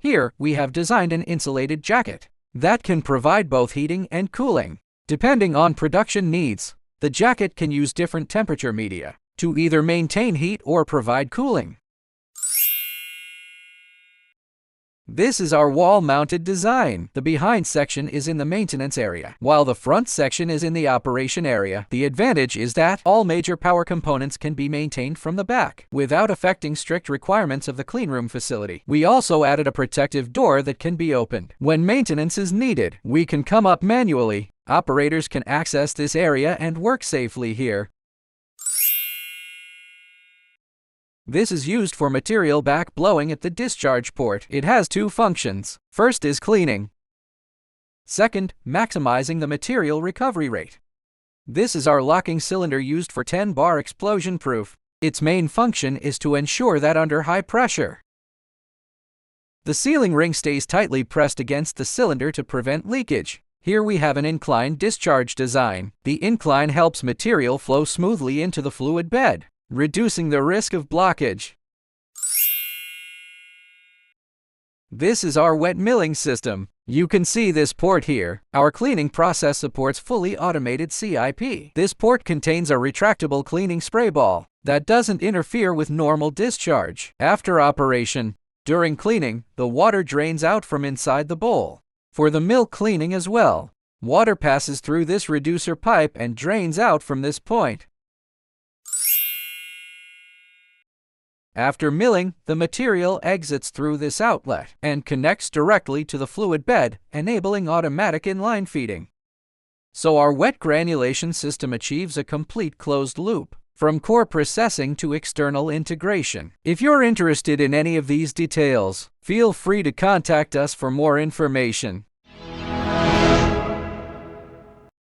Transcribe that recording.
Here, we have designed an insulated jacket that can provide both heating and cooling. Depending on production needs, the jacket can use different temperature media to either maintain heat or provide cooling. This is our wall-mounted design. The behind section is in the maintenance area, while the front section is in the operation area. The advantage is that all major power components can be maintained from the back without affecting strict requirements of the cleanroom facility. We also added a protective door that can be opened when maintenance is needed. We can come up manually. Operators can access this area and work safely here. This is used for material back blowing at the discharge port. It has two functions. First is cleaning. Second, maximizing the material recovery rate. This is our locking cylinder used for 10-bar explosion proof. Its main function is to ensure that under high pressure, the sealing ring stays tightly pressed against the cylinder to prevent leakage. Here we have an incline discharge design. The incline helps material flow smoothly into the fluid bed, reducing the risk of blockage. This is our wet milling system. You can see this port here. Our cleaning process supports fully automated CIP. This port contains a retractable cleaning spray ball that doesn't interfere with normal discharge. After operation, during cleaning, the water drains out from inside the bowl. For the milk cleaning as well, water passes through this reducer pipe and drains out from this point. After milling, the material exits through this outlet and connects directly to the fluid bed, enabling automatic inline feeding. So our wet granulation system achieves a complete closed loop, from core processing to external integration. If you're interested in any of these details, feel free to contact us for more information.